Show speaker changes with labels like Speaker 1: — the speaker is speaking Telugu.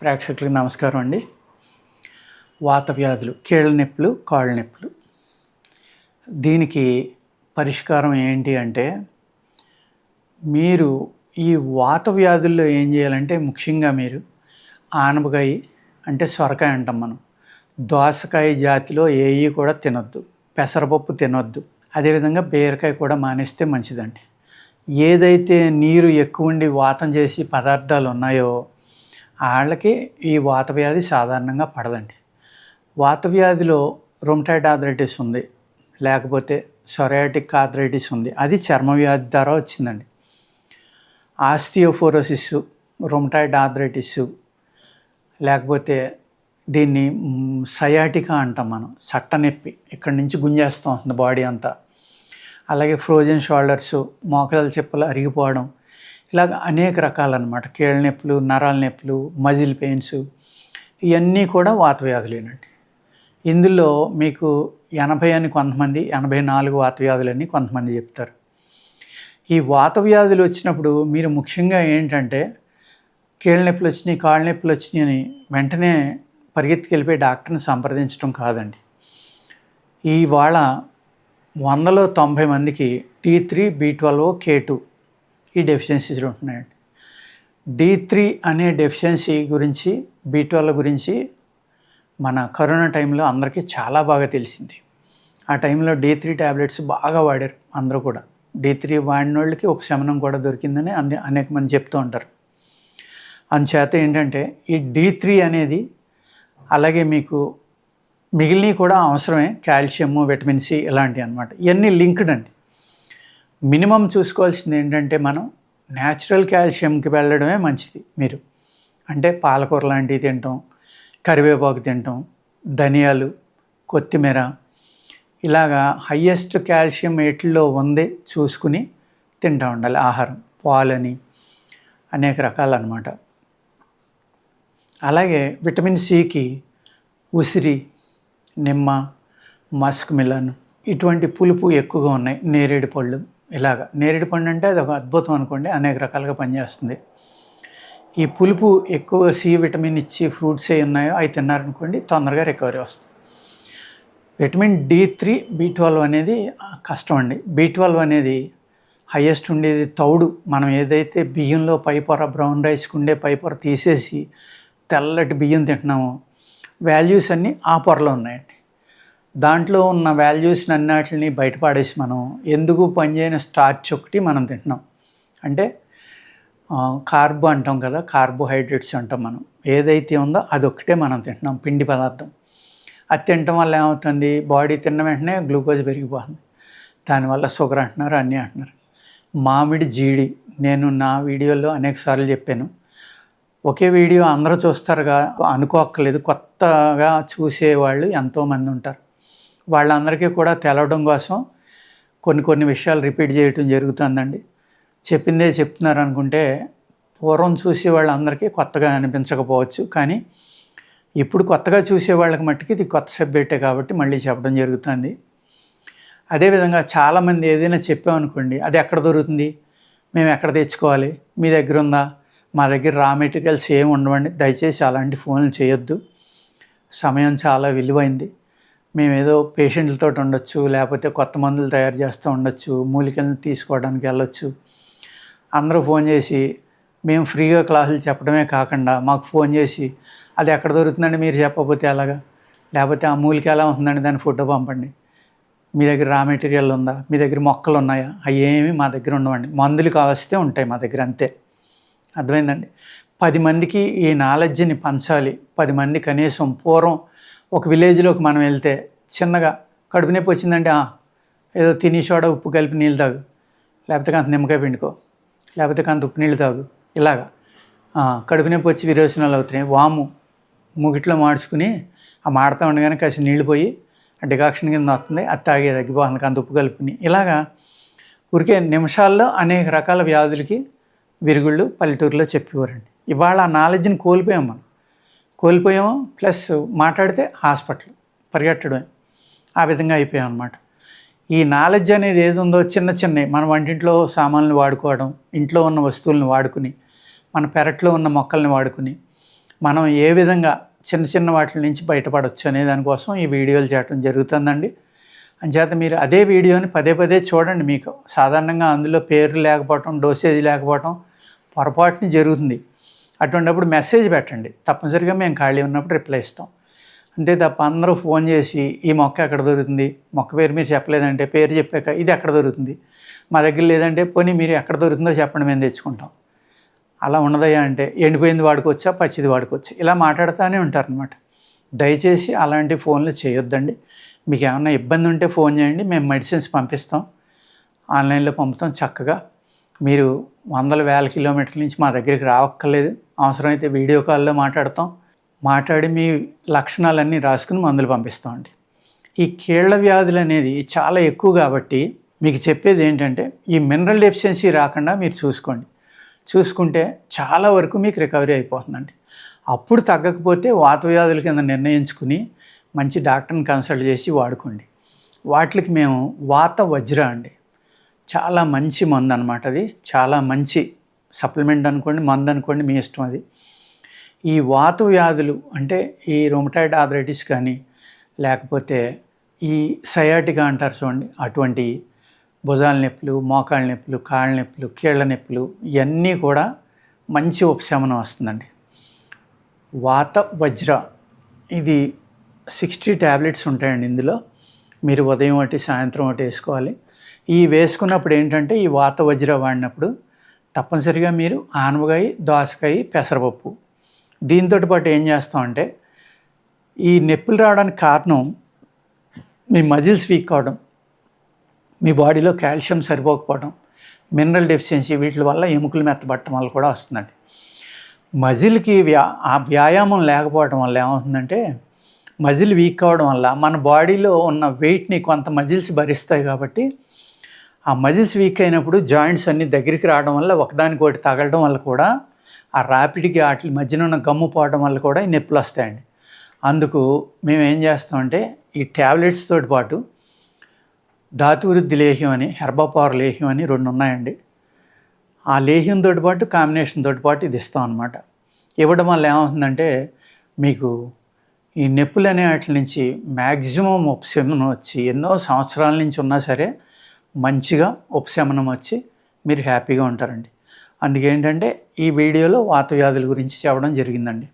Speaker 1: ప్రేక్షకులకు నమస్కారం అండి. వాత వ్యాధులు, కీళ్ళ నొప్పులు, కాళ్ళ నొప్పులు, దీనికి పరిష్కారం ఏంటి అంటే, మీరు ఈ వాత వ్యాధుల్లో ఏం చేయాలంటే ముఖ్యంగా మీరు ఆనపకాయ అంటే సొరకాయ అంటాం మనం, దోసకాయ జాతిలో ఏవి కూడా తినొద్దు, పెసరపప్పు తినొద్దు, అదేవిధంగా బీరకాయ కూడా మానేస్తే మంచిదండి. ఏదైతే నీరు ఎక్కువ ఉండి వాతం చేసి పదార్థాలు ఉన్నాయో వాళ్ళకి ఈ వాత వ్యాధి సాధారణంగా పడదండి. వాత వ్యాధిలో రుమటాయిడ్ ఆర్థరైటిస్ ఉంది, లేకపోతే సొరియాటిక్ ఆర్థరైటిస్ ఉంది, అది చర్మ వ్యాధి ద్వారా వచ్చిందండి. ఆస్టియోపోరోసిస్, రుమటాయిడ్ ఆర్థరైటిస్, లేకపోతే దీన్ని సయాటికా అంటాం మనం, సట్ట నొప్పి, ఇక్కడి నుంచి గుంజేస్తూ ఉంటుంది బాడీ అంతా. అలాగే ఫ్రోజన్ షోల్డర్స్, మోకాల చెప్పులు అరిగిపోవడం, ఇలాగ అనేక రకాలన్నమాట. కీళ్ళ నొప్పులు, నరాల నొప్పులు, మజిల్ పెయిన్స్, ఇవన్నీ కూడా వాత వ్యాధులేనండి. ఇందులో మీకు 80 అని కొంతమంది, 84 వాత వ్యాధులని కొంతమంది చెప్తారు. ఈ వాత వ్యాధులు వచ్చినప్పుడు మీరు ముఖ్యంగా ఏంటంటే, కీళ్ళ నొప్పులు వచ్చినాయి, కాళ్ళ నొప్పులు వచ్చినాయి అని వెంటనే పరిగెత్తుకెళ్ళిపోయి డాక్టర్ని సంప్రదించడం కాదండి. ఇవాళ 100లో 90 మందికి D3, B12, K2 ఈ డెఫిషియన్సీస్ ఉంటున్నాయండి. D3 అనే డెఫిషియన్సీ గురించి, B12 గురించి మన కరోనా టైంలో అందరికీ చాలా బాగా తెలిసింది. ఆ టైంలో D3 ట్యాబ్లెట్స్ బాగా వాడారు అందరూ కూడా. D3 వాడిన వాళ్ళకి ఉపశమనం కూడా దొరికిందని అనేక మంది చెప్తూ ఉంటారు. అందుచేత ఏంటంటే ఈ D3 అనేది, అలాగే మీకు మిగిలినవి కూడా అవసరమే, కాల్షియము, విటమిన్ సి ఇలాంటివి అన్నమాట. ఇవన్నీ లింక్డ్ అండి. మినిమం చూసుకోవాల్సింది ఏంటంటే, మనం న్యాచురల్ కాల్షియంకి వెళ్ళడమే మంచిది. మీరు అంటే పాలకూర లాంటివి తినటం, కరివేపాకు తినటం, ధనియాలు, కొత్తిమీర, ఇలాగా హయ్యెస్ట్ కాల్షియం ఏటిల్లో ఉంది చూసుకుని తింటూ ఉండాలి ఆహారం. పాలని అనేక రకాలన్నమాట. అలాగే విటమిన్ సికి ఉసిరి, నిమ్మ, మస్క్ మిలన్, ఇటువంటి పులుపు ఎక్కువగా ఉన్నాయి. నేరేడు పళ్ళు, ఇలాగ నేరేడు పండు అంటే అది ఒక అద్భుతం అనుకోండి, అనేక రకాలుగా పనిచేస్తుంది. ఈ పులుపు ఎక్కువ సి విటమిన్ ఇచ్చి ఫ్రూట్స్ ఏ ఉన్నాయో అవి తిన్నారనుకోండి, తొందరగా రికవరీ వస్తుంది. విటమిన్ D3, B12 అనేది కష్టం అండి. B12 అనేది హయ్యెస్ట్ ఉండేది తౌడు. మనం ఏదైతే బియ్యంలో పైపొర, బ్రౌన్ రైస్కి ఉండే పైపొర తీసేసి తెల్లటి బియ్యం తింటున్నామో, వాల్యూస్ అన్నీ ఆ పొరలో ఉన్నాయండి. దాంట్లో ఉన్న వాల్యూస్ని అన్నిటిని బయటపడేసి మనం ఎందుకు పనిచేయని స్టార్చ్ ఒకటి మనం తింటున్నాం. అంటే కార్బో అంటాం కదా, కార్బోహైడ్రేట్స్ అంటాం మనం. ఏదైతే ఉందో అదొక్కటే మనం తింటున్నాం, పిండి పదార్థం. అది తినటం వల్ల ఏమవుతుంది, బాడీ తిన్న వెంటనే గ్లూకోజ్ పెరిగిపోతుంది. దానివల్ల షుగర్ అంటున్నారు, అన్నీ అంటున్నారు. మామిడి జీడి, నేను నా వీడియోలో అనేకసార్లు చెప్పాను. ఒకే వీడియో అందరూ చూస్తారుగా అనుకోక్కర్లేదు, కొత్తగా చూసేవాళ్ళు ఎంతోమంది ఉంటారు. వాళ్ళందరికీ కూడా తెలవడం కోసం కొన్ని విషయాలు రిపీట్ చేయటం జరుగుతుందండి. చెప్పిందే చెప్తున్నారు అనుకుంటే పూర్వం చూసే వాళ్ళందరికీ కొత్తగా అనిపించకపోవచ్చు, కానీ ఇప్పుడు కొత్తగా చూసే వాళ్ళకి మట్టుకు ఇది కొత్త సబ్జెక్టే కాబట్టి మళ్ళీ చెప్పడం జరుగుతుంది. అదేవిధంగా చాలామంది ఏదైనా చెప్పామనుకోండి, అది ఎక్కడ దొరుకుతుంది, మేము ఎక్కడ తెచ్చుకోవాలి, మీ దగ్గర ఉందా, మా దగ్గర రా మెటీరియల్స్ ఏమి ఉండవండి. దయచేసి అలాంటి ఫోన్లు చేయొద్దు. సమయం చాలా విలువైంది. మేమేదో పేషెంట్లతో ఉండొచ్చు, లేకపోతే కొత్త మందులు తయారు చేస్తూ ఉండొచ్చు, మూలికలను తీసుకోవడానికి వెళ్ళొచ్చు. అందరూ ఫోన్ చేసి మేము ఫ్రీగా క్లాసులు చెప్పడమే కాకుండా మాకు ఫోన్ చేసి అది ఎక్కడ దొరుకుతుందండి మీరు చెప్పకపోతే ఎలాగా, లేకపోతే ఆ మూలిక ఎలా ఉంటుందండి దాని ఫోటో పంపండి, మీ దగ్గర రా మెటీరియల్ ఉందా, మీ దగ్గర మొక్కలు ఉన్నాయా, అవి ఏమి మా దగ్గర ఉండవండి. మందులు కావస్తే ఉంటాయి మా దగ్గర, అంతే. అర్థమైందండి. 10 మందికి ఈ నాలెడ్జ్ని పంచాలి. 10 మంది కనీసం పూర్వం ఒక విలేజ్లోకి మనం వెళ్తే చిన్నగా కడుపు నొప్పి వచ్చిందంటే ఏదో తిని సోడా ఉప్పు కలిపి నీళ్ళు తాగు, లేకపోతే కాంత నిమ్మకాయ పిండుకో, లేకపోతే కాంత ఉప్పు నీళ్ళు తాగు, ఇలాగా కడుపు నొప్పి వచ్చి విరోచనాలు అవుతున్నాయి, వాము మూగిట్లో మార్చుకుని ఆ మాడుతూ ఉండగానే కాసి నీళ్ళు పోయి డికాక్షన్ కింద వస్తుంది, అది తాగే తగ్గిపోతుంది కాంత ఉప్పు కలుపుకుని. ఇలాగా ఊరికే నిమిషాల్లో అనేక రకాల వ్యాధులకి విరుగుళ్ళు పల్లెటూరులో చెప్పేవారండి. ఇవాళ ఆ నాలెడ్జ్ని కోల్పోయాం మనం. కోల్పోయాము, ప్లస్ మాట్లాడితే హాస్పిటల్ పరిగెట్టడమే, ఆ విధంగా అయిపోయాం అన్నమాట. ఈ నాలెడ్జ్ అనేది ఏది ఉందో చిన్నవి మన వంటింట్లో సామాన్లు వాడుకోవడం, ఇంట్లో ఉన్న వస్తువులను వాడుకుని, మన పెరట్లో ఉన్న మొక్కల్ని వాడుకుని, మనం ఏ విధంగా చిన్న చిన్న వాటి నుంచి బయటపడవచ్చు అనే దానికోసం ఈ వీడియోలు చేయడం జరుగుతుందండి. అంచేత మీరు అదే వీడియోని పదే పదే చూడండి. మీకు సాధారణంగా అందులో పేర్లు లేకపోవటం, డోసేజ్ లేకపోవటం పొరపాటుని జరుగుతుంది. అటువంటిప్పుడు మెసేజ్ పెట్టండి. తప్పనిసరిగా మేము ఖాళీ ఉన్నప్పుడు రిప్లై ఇస్తాం. అంతే తప్ప అందరూ ఫోన్ చేసి ఈ మొక్క ఎక్కడ దొరుకుతుంది, మొక్క పేరు మీరు చెప్పలేదంటే పేరు చెప్పాక ఇది ఎక్కడ దొరుకుతుంది, మా దగ్గర లేదంటే పోనీ మీరు ఎక్కడ దొరుకుతుందో చెప్పండి మేము తెచ్చుకుంటాం. అలా ఉండదయ్యా అంటే ఎండిపోయింది వాడుకోవచ్చా, పచ్చిది వాడుకోవచ్చా, ఇలా మాట్లాడుతూనే ఉంటారనమాట. దయచేసి అలాంటి ఫోన్లు చేయొద్దండి. మీకు ఏమైనా ఇబ్బంది ఉంటే ఫోన్ చేయండి, మేము మెడిసిన్స్ పంపిస్తాం, ఆన్లైన్లో పంపుతాం. చక్కగా మీరు వందల వేల కిలోమీటర్ల నుంచి మా దగ్గరికి రావక్కర్లేదు. అవసరమైతే వీడియో కాల్లో మాట్లాడి మీ లక్షణాలన్నీ రాసుకుని మందులు పంపిస్తామండి. ఈ కీళ్ళ వ్యాధులు అనేది చాలా ఎక్కువ కాబట్టి మీకు చెప్పేది ఏంటంటే ఈ మినరల్ డెఫిషియన్సీ రాకుండా మీరు చూసుకుంటే చాలా వరకు మీకు రికవరీ అయిపోతుందండి. అప్పుడు తగ్గకపోతే వాత వ్యాధుల కింద నిర్ణయించుకుని మంచి డాక్టర్ని కన్సల్ట్ చేసి వాడుకోండి. వాటికి మేము వాత వజ్ర అండి, చాలా మంచి మందు అనమాట. అది చాలా మంచి సప్లిమెంట్ అనుకోండి, మందు అనుకోండి, మీ ఇష్టం. అది ఈ వాత వ్యాధులు అంటే ఈ రొమటాయిడ్ ఆర్థరైటిస్ కానీ లేకపోతే ఈ సయాటికా అంటారు చూడండి, అటువంటి భుజాల నొప్పులు, మోకాళ్ళ నొప్పులు, కాళ్ళ నొప్పులు, కీళ్ళ నొప్పులు ఇవన్నీ కూడా మంచి ఉపశమనం వస్తుందండి. వాత వజ్ర ఇది 60 ట్యాబ్లెట్స్ ఉంటాయండి ఇందులో. మీరు ఉదయం ఒకటి సాయంత్రం ఒకటి వేసుకోవాలి. ఈ వేసుకున్నప్పుడు ఏంటంటే ఈ వాత వజ్ర వాడినప్పుడు తప్పనిసరిగా మీరు ఆనపకాయ, దోసకాయ, పెసరపప్పు దీంతో పాటు ఏం చేస్తామంటే ఈ నొప్పులు రావడానికి కారణం మీ మజిల్స్ వీక్ అవడం, మీ బాడీలో కాల్షియం సరిపోకపోవడం, మినరల్ డెఫిషియన్సీ, వీటి వల్ల ఎముకలు మెత్తబట్టడం వల్ల కూడా వస్తుందండి. మజిల్కి ఆ వ్యాయామం లేకపోవడం వల్ల ఏమవుతుందంటే మజిల్ వీక్ అవ్వడం వల్ల మన బాడీలో ఉన్న వెయిట్ని కొంత మజిల్స్ భరిస్తాయి కాబట్టి ఆ మజిల్స్ వీక్ అయినప్పుడు జాయింట్స్ అన్నీ దగ్గరికి రావడం వల్ల ఒకదానికొకటి తగలడం వల్ల కూడా ఆ ర్యాపిడ్కి వాటి మధ్యన ఉన్న గమ్ము పోవడం వల్ల కూడా ఈ నొప్పులు వస్తాయండి. అందుకు మేము ఏం చేస్తామంటే ఈ ట్యాబ్లెట్స్ తోటి పాటు ధాతువృద్ధి లేహ్యం అని, హెర్బపవర్ లేహ్యం అని 2 ఉన్నాయండి. ఆ లేహ్యంతో పాటు కాంబినేషన్ తోటి పాటు ఇది ఇస్తాం అనమాట. ఇవ్వడం వల్ల ఏమవుతుందంటే మీకు ఈ నొప్పులు అనే వాటి నుంచి మ్యాక్సిమం ఉపశమనం వచ్చి ఎన్నో సంవత్సరాల నుంచి ఉన్నా సరే మంచిగా ఉపశమనం వచ్చి మీరు హ్యాపీగా ఉంటారండి. అందుకేంటంటే ఈ వీడియోలో వాత వ్యాధుల గురించి చెప్పడం జరిగిందండి.